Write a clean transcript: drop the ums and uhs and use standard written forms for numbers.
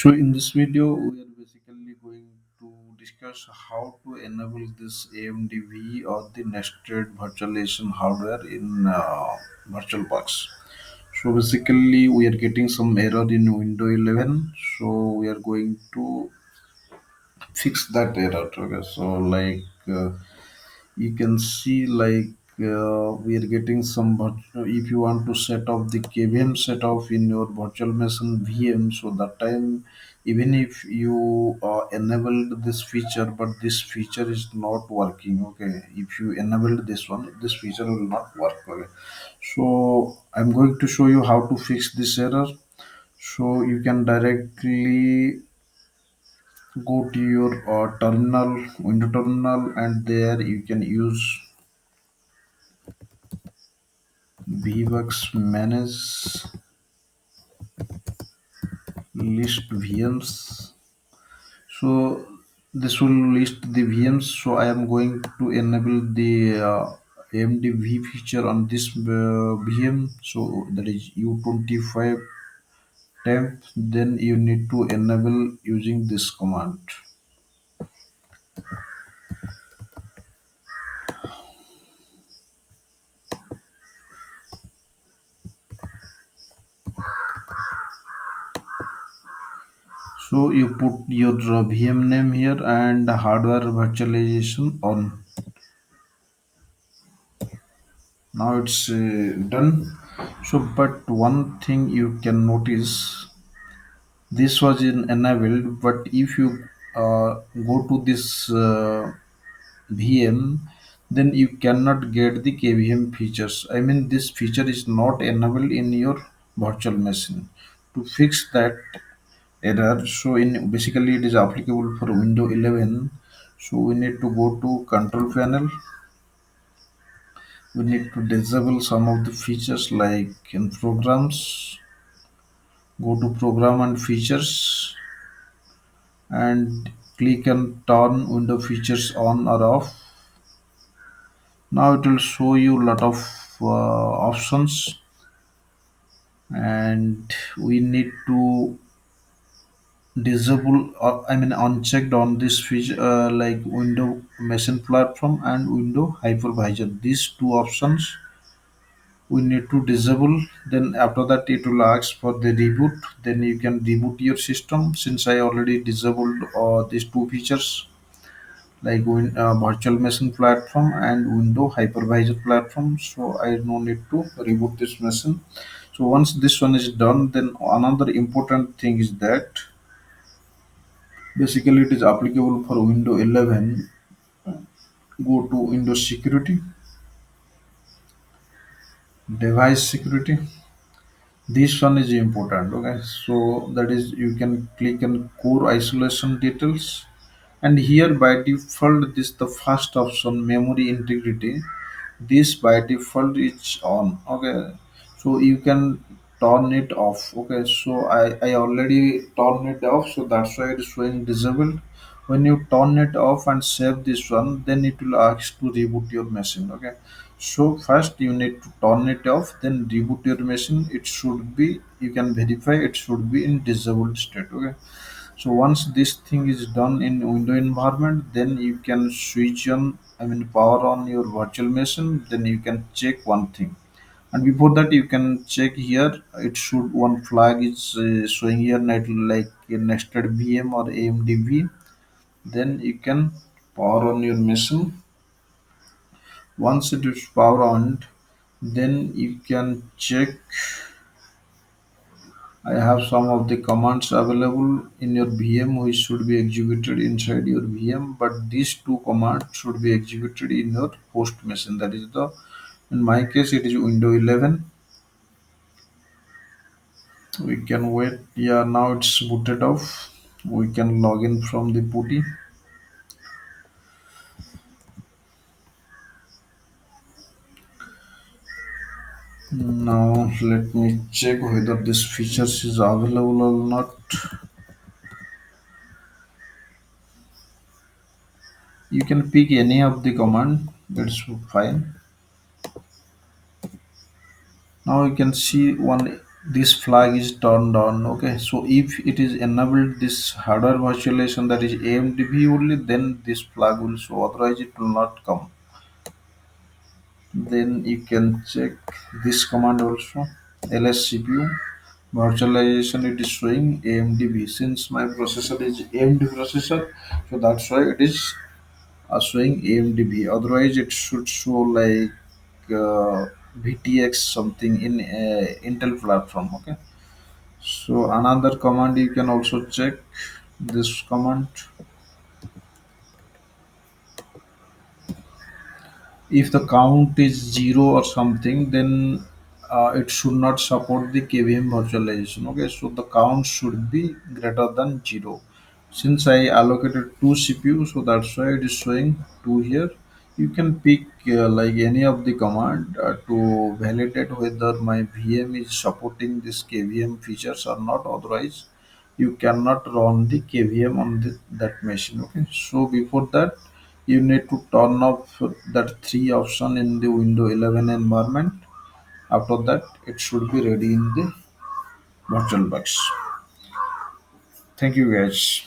So in this video, we are basically going to discuss how to enable this AMD V or the nested virtualization hardware in VirtualBox. So basically, we are getting some error in Windows 11. So we are going to fix that error. Okay, so you can see we are getting some if you want to set up the KVM setup in your virtual machine VM, so that time even if you enabled this feature but this feature is not working. Okay, if you enabled this one, this feature will not work. Okay, so I'm going to show you how to fix this error. So you can directly go to your window terminal, and there you can use VBoxManage list VMs. So this will list the VMs. So I am going to enable the AMD V feature on this VM. So that is U25 temp. Then you need to enable using this command. So you put your VM name here and hardware virtualization on. Now it's done. So but one thing you can notice, this was in enabled, but if you go to this VM, then you cannot get the KVM features. I mean, this feature is not enabled in your virtual machine. To fix that error, so in basically it is applicable for Windows 11. So we need to go to control panel. We need to disable some of the features like in programs. Go to program and features and click and turn window features on or off. Now it will show you a lot of options, and we need to disable or I mean unchecked on this feature like window machine platform and window hypervisor. These two options we need to disable. Then after that it will ask for the reboot. Then you can reboot your system. Since I already disabled these two features like virtual machine platform and window hypervisor platform, so I no need to reboot this machine. So once this one is done, then another important thing is that basically it is applicable for windows 11. Go to windows security, device security. This one is important. Okay, so that is you can click on core isolation details, and here by default this the first option, memory integrity. This by default is on. Okay, so you can turn it off. Okay, so I already turned it off, so that's why it is showing disabled. When you turn it off and save this one, then it will ask to reboot your machine. Okay, so first you need to turn it off, then reboot your machine. It should be, you can verify it should be in disabled state. Okay, so once this thing is done in window environment, then you can switch on, I mean power on your virtual machine. Then you can check one thing. And before that, you can check here. It should one flag is showing here, like a nested VM or AMD V. Then you can power on your machine. Once it is power on, then you can check. I have some of the commands available in your VM which should be executed inside your VM, but these two commands should be executed in your host machine. That is the, in my case it is Windows 11. We can wait. Yeah, now it's booted off. We can log in from the PuTTY. Now let me check whether this features is available or not. You can pick any of the command. That's fine. Now you can see one this flag is turned on. Okay, so if it is enabled this hardware virtualization, that is AMD V only, then this flag will show, otherwise it will not come. Then you can check this command also, lscpu virtualization, it is showing AMD V. Since my processor is AMD processor, so that's why it is showing AMD V. Otherwise it should show like VTX something in Intel platform. Okay, so another command you can also check, this command. If the count is 0 or something, then it should not support the KVM virtualization. Okay, so the count should be greater than 0. Since I allocated 2 CPU, so that's why it is showing 2 here. You can pick like any of the command to validate whether my VM is supporting this KVM features or not. Otherwise you cannot run the KVM on that machine. Okay, so before that you need to turn off that three option in the Windows 11 environment. After that it should be ready in the VirtualBox. Thank you guys.